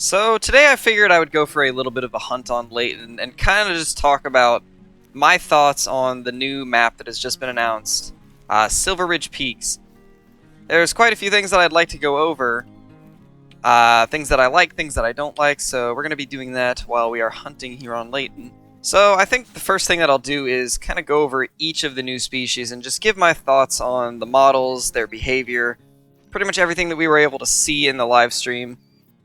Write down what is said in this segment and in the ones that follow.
So today I figured I would go for a little bit of a hunt on Layton and kind of just talk about my thoughts on the new map that has just been announced, Silver Ridge Peaks. There's quite a few things that I'd like to go over, things that I like, things that I don't like, so we're going to be doing that while we are hunting here on Layton. So I think the first thing that I'll do is kind of go over each of the new species and just give my thoughts on the models, their behavior, pretty much everything that we were able to see in the live stream,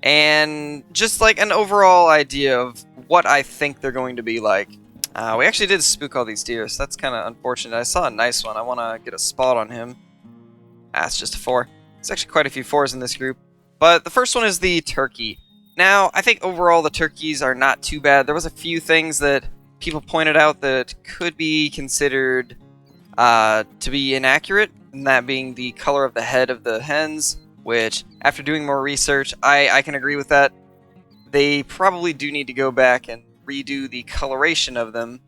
and just like an overall idea of what I think they're going to be like. We actually did spook all these deer, so that's kind of unfortunate. I saw a nice one. I want to get a spot on him. It's just a 4. There's actually quite a few 4s in this group. But the first one is the turkey. Now, I think overall the turkeys are not too bad. There was a few things that people pointed out that could be considered to be inaccurate, and that being the color of the head of the hens, which, after doing more research, I can agree with that. They probably do need to go back and redo the coloration of them.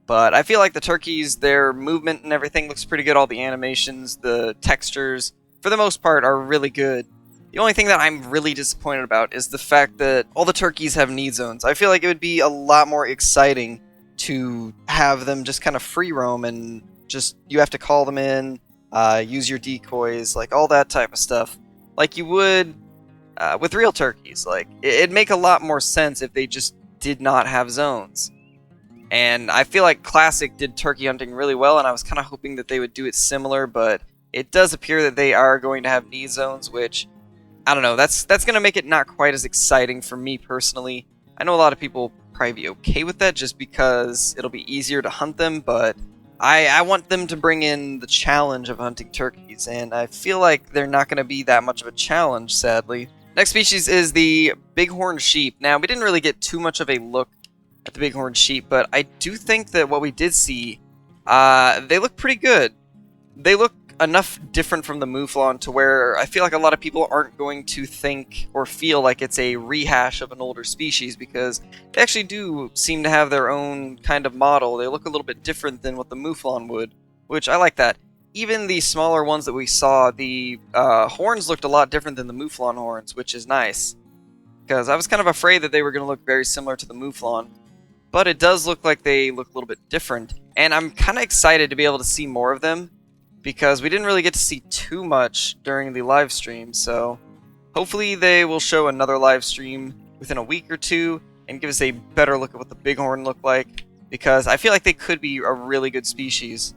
But I feel like the turkeys, their movement and everything looks pretty good. All the animations, the textures, for the most part, are really good. The only thing that I'm really disappointed about is the fact that all the turkeys have need zones. I feel like it would be a lot more exciting to have them just kind of free roam and just, you have to call them in, use your decoys, like all that type of stuff. Like you would with real turkeys. Like, it'd make a lot more sense if they just did not have zones. And I feel like Classic did turkey hunting really well, and I was kind of hoping that they would do it similar, but it does appear that they are going to have need zones, which, I don't know, that's going to make it not quite as exciting for me personally. I know a lot of people will probably be okay with that just because it'll be easier to hunt them, but I want them to bring in the challenge of hunting turkeys, and I feel like they're not going to be that much of a challenge, sadly. Next species is the Bighorn sheep. Now, we didn't really get too much of a look at the Bighorn sheep, but I do think that what we did see, they look pretty good. They look enough different from the mouflon to where I feel like a lot of people aren't going to think or feel like it's a rehash of an older species, because they actually do seem to have their own kind of model. They look a little bit different than what the mouflon would, which I like that. Even the smaller ones that we saw, the horns looked a lot different than the mouflon horns, which is nice, because I was kind of afraid that they were going to look very similar to the mouflon. But it does look like they look a little bit different, and I'm kind of excited to be able to see more of them, because we didn't really get to see too much during the live stream, so hopefully they will show another live stream within a week or two and give us a better look at what the Bighorn look like, because I feel like they could be a really good species.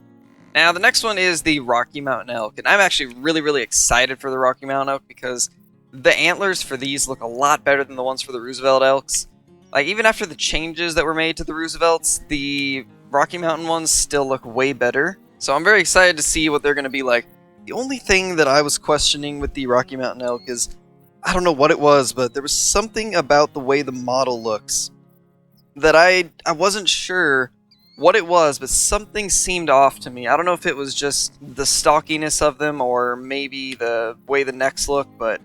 Now, the next one is the Rocky Mountain elk, and I'm actually really excited for the Rocky Mountain elk because the antlers for these look a lot better than the ones for the Roosevelt elks. Like, even after the changes that were made to the Roosevelts, the Rocky Mountain ones still look way better. So I'm very excited to see what they're going to be like. The only thing that I was questioning with the Rocky Mountain elk is, I don't know what it was, but there was something about the way the model looks that I wasn't sure what it was, but something seemed off to me. I don't know if it was just the stockiness of them or maybe the way the necks look, but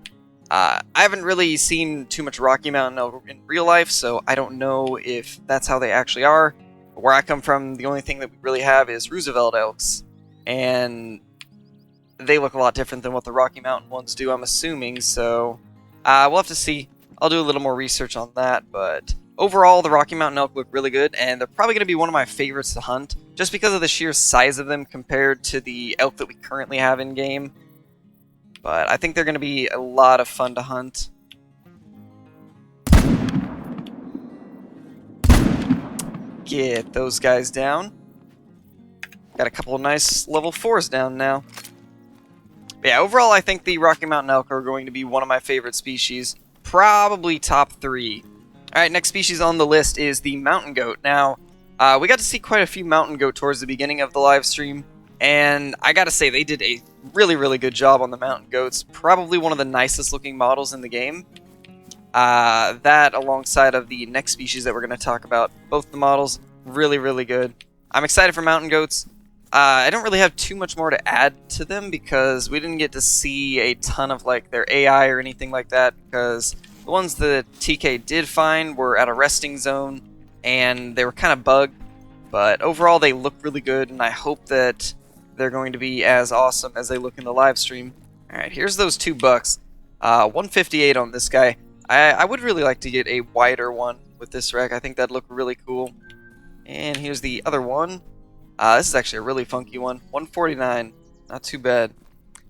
I haven't really seen too much Rocky Mountain elk in real life, so I don't know if that's how they actually are. Where I come from, the only thing that we really have is Roosevelt elks, and they look a lot different than what the Rocky Mountain ones do, I'm assuming, so we'll have to see. I'll do a little more research on that, but overall, the Rocky Mountain elk look really good, and they're probably going to be one of my favorites to hunt, just because of the sheer size of them compared to the elk that we currently have in-game. But I think they're going to be a lot of fun to hunt. Get those guys down. Got a couple of nice level 4s down now. But yeah, overall I think the Rocky Mountain elk are going to be one of my favorite species. Probably top 3. Alright, next species on the list is the mountain goat. Now, we got to see quite a few mountain goat towards the beginning of the live stream, and I gotta say, they did a really good job on the mountain goats. Probably one of the nicest looking models in the game. That alongside of the next species that we're going to talk about. Both the models, really good. I'm excited for mountain goats. I don't really have too much more to add to them because we didn't get to see a ton of like their AI or anything like that, because the ones that TK did find were at a resting zone and they were kind of bugged. But overall they look really good, and I hope that they're going to be as awesome as they look in the live stream. Alright, here's those 2 bucks. 158 on this guy. I would really like to get a wider one with this wreck. I think that'd look really cool. And here's the other one. This is actually a really funky one. 149. Not too bad.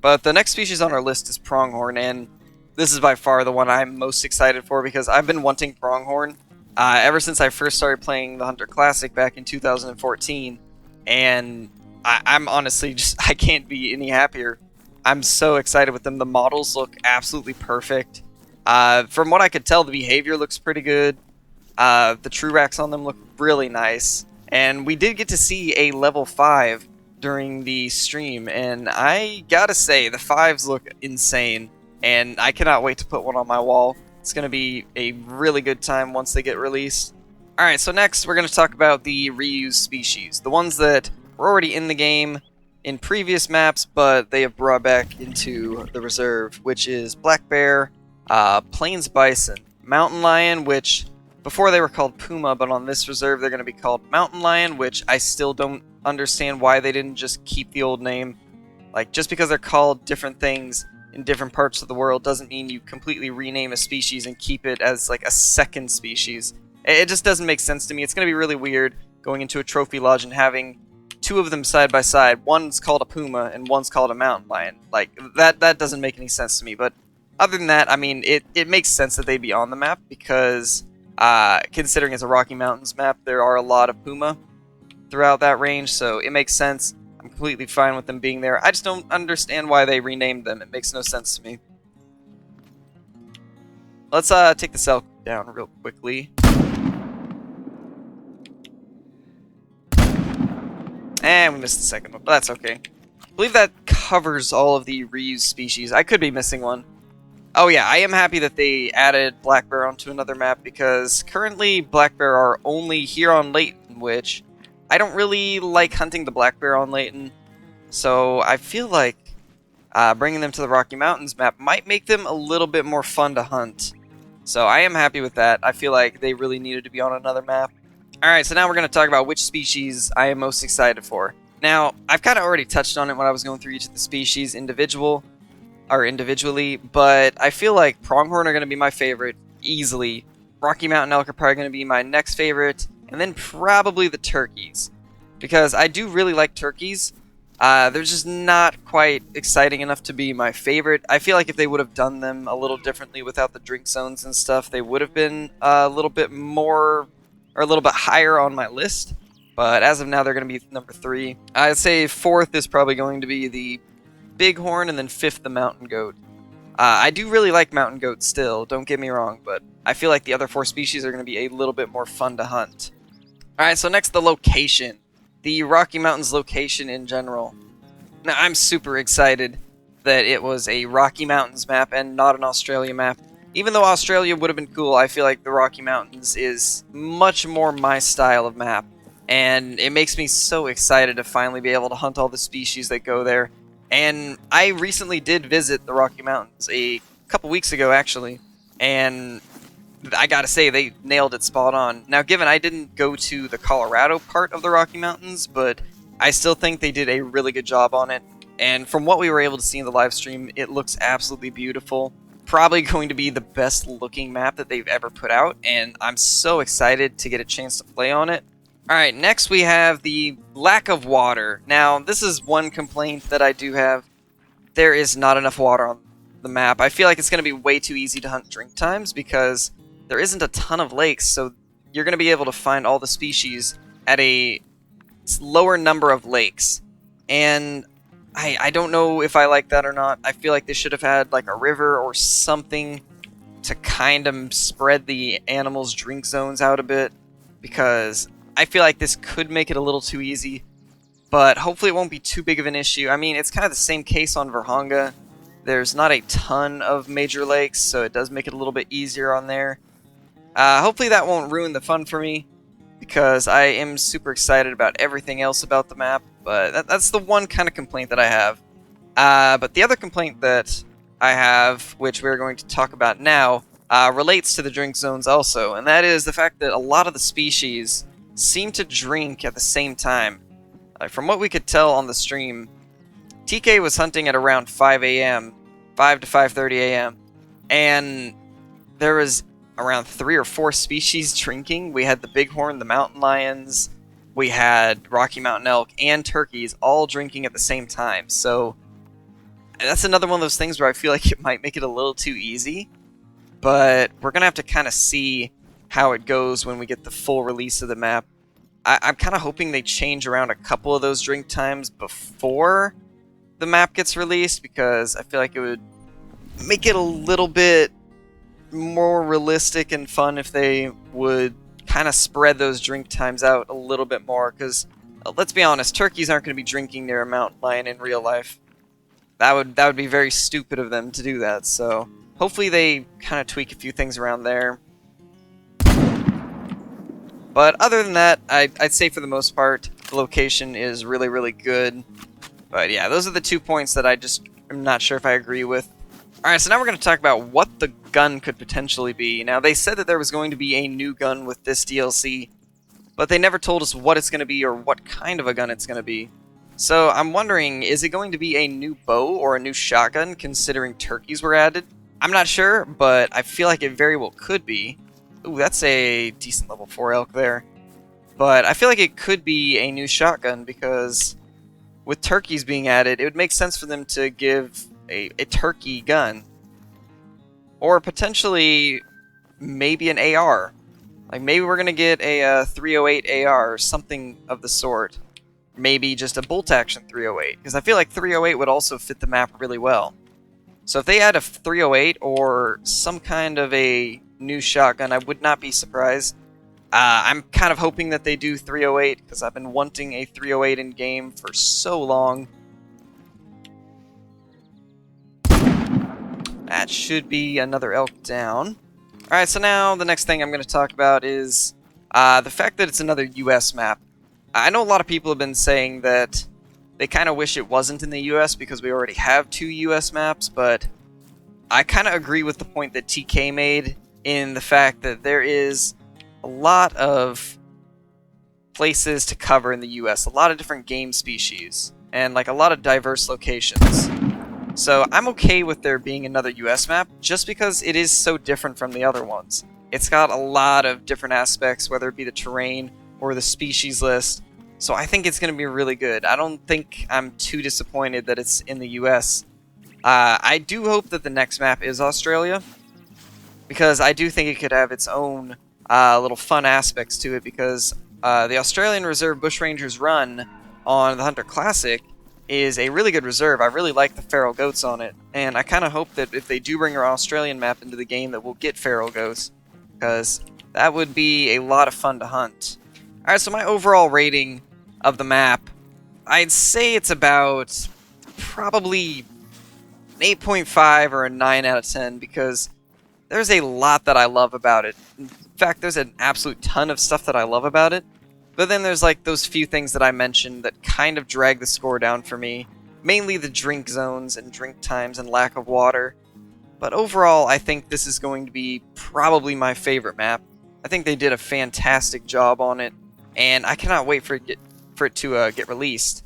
But the next species on our list is Pronghorn, and this is by far the one I'm most excited for because I've been wanting Pronghorn ever since I first started playing the Hunter Classic back in 2014. And I'm honestly just, I can't be any happier. I'm so excited with them. The models look absolutely perfect. From what I could tell, the behavior looks pretty good. The true racks on them look really nice. And we did get to see a level 5 during the stream, and I gotta say, the 5s look insane, and I cannot wait to put one on my wall. It's gonna be a really good time once they get released. Alright, so next we're gonna talk about the reused species. The ones that were already in the game in previous maps, but they have brought back into the reserve, which is black bear, plains bison, mountain lion, which before they were called puma, but on this reserve they're going to be called mountain lion, which I still don't understand why they didn't just keep the old name. Like, just because they're called different things in different parts of the world doesn't mean you completely rename a species and keep it as like a second species. It just doesn't make sense to me. It's going to be really weird going into a trophy lodge and having two of them side by side. One's called a puma and one's called a mountain lion. Like, that doesn't make any sense to me. But other than that, I mean, it makes sense that they be on the map because considering it's a Rocky Mountains map, there are a lot of puma throughout that range, so it makes sense. I'm completely fine with them being there. I just don't understand why they renamed them. It makes no sense to me. Let's take the cell down real quickly. And we missed the second one, but that's okay. I believe that covers all of the reused species. I could be missing one. Oh yeah, I am happy that they added black bear onto another map because currently black bear are only here on Layton, which I don't really like hunting the black bear on Layton. So I feel like bringing them to the Rocky Mountains map might make them a little bit more fun to hunt. So I am happy with that. I feel like they really needed to be on another map. Alright, so now we're going to talk about which species I am most excited for. Now, I've kind of already touched on it when I was going through each of the species individually, but I feel like Pronghorn are going to be my favorite, easily. Rocky Mountain elk are probably going to be my next favorite, and then probably the turkeys. Because I do really like turkeys. They're just not quite exciting enough to be my favorite. I feel like if they would have done them a little differently without the drink zones and stuff, they would have been a little bit more, or a little bit higher on my list. But as of now, they're going to be number 3. I'd say 4th is probably going to be the Bighorn, and then 5th, the mountain goat. I do really like mountain goat still, don't get me wrong, but I feel like the other 4 species are going to be a little bit more fun to hunt. Alright, so next, the location. The Rocky Mountains location in general. Now, I'm super excited that it was a Rocky Mountains map and not an Australia map. Even though Australia would have been cool, I feel like the Rocky Mountains is much more my style of map. And it makes me so excited to finally be able to hunt all the species that go there. And I recently did visit the Rocky Mountains a couple weeks ago, actually, and I gotta say, they nailed it spot on. Now, given I didn't go to the Colorado part of the Rocky Mountains, but I still think they did a really good job on it, and from what we were able to see in the live stream, it looks absolutely beautiful. Probably going to be the best looking map that they've ever put out, and I'm so excited to get a chance to play on it. Alright, next we have the lack of water. Now, this is one complaint that I do have. There is not enough water on the map. I feel like it's going to be way too easy to hunt drink times because there isn't a ton of lakes, so you're going to be able to find all the species at a lower number of lakes. And I don't know if I like that or not. I feel like they should have had like a river or something to kind of spread the animals' drink zones out a bit, because I feel like this could make it a little too easy, but hopefully it won't be too big of an issue. I mean, it's kind of the same case on Virhonga. There's not a ton of major lakes, so it does make it a little bit easier on there. Hopefully that won't ruin the fun for me, because I am super excited about everything else about the map, but that's the one kind of complaint that I have. But the other complaint that I have, which we're going to talk about now, relates to the drink zones also, and that is the fact that a lot of the species seem to drink at the same time. From what we could tell on the stream, TK was hunting at around 5 a.m., 5 to 5:30 a.m., and there was around 3 or 4 species drinking. We had the bighorn, the mountain lions, we had Rocky Mountain elk, and turkeys all drinking at the same time. So that's another one of those things where I feel like it might make it a little too easy. But we're going to have to kind of see how it goes when we get the full release of the map. I'm kind of hoping they change around a couple of those drink times before the map gets released, because I feel like it would make it a little bit more realistic and fun if they would kind of spread those drink times out a little bit more, because let's be honest, turkeys aren't going to be drinking near a mountain lion in real life. That would be very stupid of them to do that, so hopefully they kind of tweak a few things around there. But other than that, I'd say for the most part, the location is really, really good. But yeah, those are the 2 points that I just am not sure if I agree with. Alright, so now we're going to talk about what the gun could potentially be. Now, they said that there was going to be a new gun with this DLC, but they never told us what it's going to be or what kind of a gun it's going to be. So I'm wondering, is it going to be a new bow or a new shotgun, considering turkeys were added? I'm not sure, but I feel like it very well could be. Ooh, that's a decent level 4 elk there. But I feel like it could be a new shotgun, because with turkeys being added, it would make sense for them to give a turkey gun. Or potentially, maybe an AR. Like, maybe we're going to get a 308 AR or something of the sort. Maybe just a bolt-action 308, because I feel like 308 would also fit the map really well. So if they add a 308 or some kind of a new shotgun, I would not be surprised. I'm kind of hoping that they do 308, because I've been wanting a 308 in game for so long. That should be another elk down. Alright, so now the next thing I'm going to talk about is the fact that it's another US map. I know a lot of people have been saying that they kind of wish it wasn't in the US because we already have 2 US maps, but I kind of agree with the point that TK made in the fact that there is a lot of places to cover in the US, a lot of different game species, and like a lot of diverse locations. So I'm okay with there being another US map, just because it is so different from the other ones. It's got a lot of different aspects, whether it be the terrain or the species list, so I think it's going to be really good. I don't think I'm too disappointed that it's in the US. I do hope that the next map is Australia, because I do think it could have its own little fun aspects to it, because the Australian Reserve Bushrangers run on the Hunter Classic is a really good reserve. I really like the feral goats on it, and I kind of hope that if they do bring our Australian map into the game that we'll get feral goats, because that would be a lot of fun to hunt. Alright, so my overall rating of the map, I'd say it's about probably an 8.5 or a 9 out of 10, because there's a lot that I love about it. In fact, there's an absolute ton of stuff that I love about it, but then there's like those few things that I mentioned that kind of drag the score down for me, mainly the drink zones and drink times and lack of water. But overall, I think this is going to be probably my favorite map. I think they did a fantastic job on it, and I cannot wait for it to get released.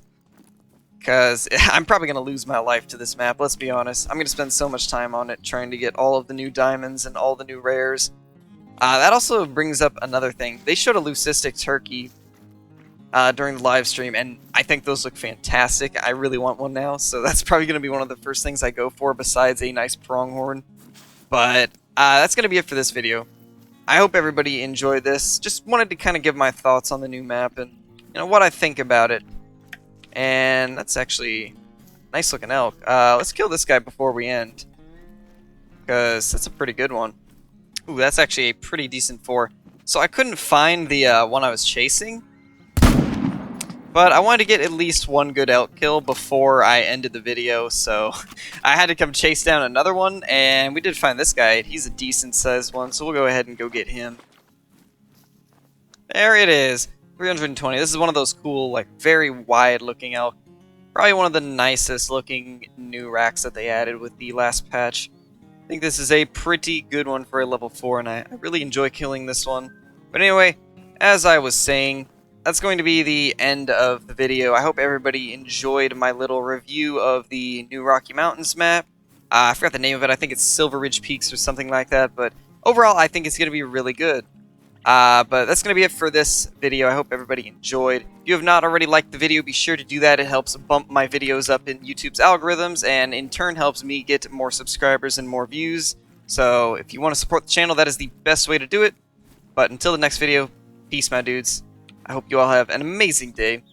Because I'm probably going to lose my life to this map, let's be honest. I'm going to spend so much time on it trying to get all of the new diamonds and all the new rares. That also brings up another thing. They showed a leucistic turkey during the live stream, and I think those look fantastic. I really want one now, so that's probably going to be one of the first things I go for besides a nice pronghorn. But that's going to be it for this video. I hope everybody enjoyed this. Just wanted to kind of give my thoughts on the new map and what I think about it. And that's actually a nice looking elk. Let's kill this guy before we end, because that's a pretty good one. Ooh, that's actually a pretty decent 4. So I couldn't find the one I was chasing, but I wanted to get at least one good elk kill before I ended the video, so I had to come chase down another one, and we did find this guy. He's a decent sized one, so we'll go ahead and go get him. There it is. 320. This is one of those cool, like, very wide-looking elk. Probably one of the nicest looking new racks that they added with the last patch. I think this is a pretty good one for a level 4, and I really enjoy killing this one. But anyway, as I was saying, that's going to be the end of the video. I hope everybody enjoyed my little review of the new Rocky Mountains map. I forgot the name of it. I think it's Silver Ridge Peaks or something like that, but overall, I think it's going to be really good. But that's going to be it for this video. I hope everybody enjoyed. If you have not already liked the video, be sure to do that. It helps bump my videos up in YouTube's algorithms, and in turn helps me get more subscribers and more views. So if you want to support the channel, that is the best way to do it. But until the next video, peace, my dudes. I hope you all have an amazing day.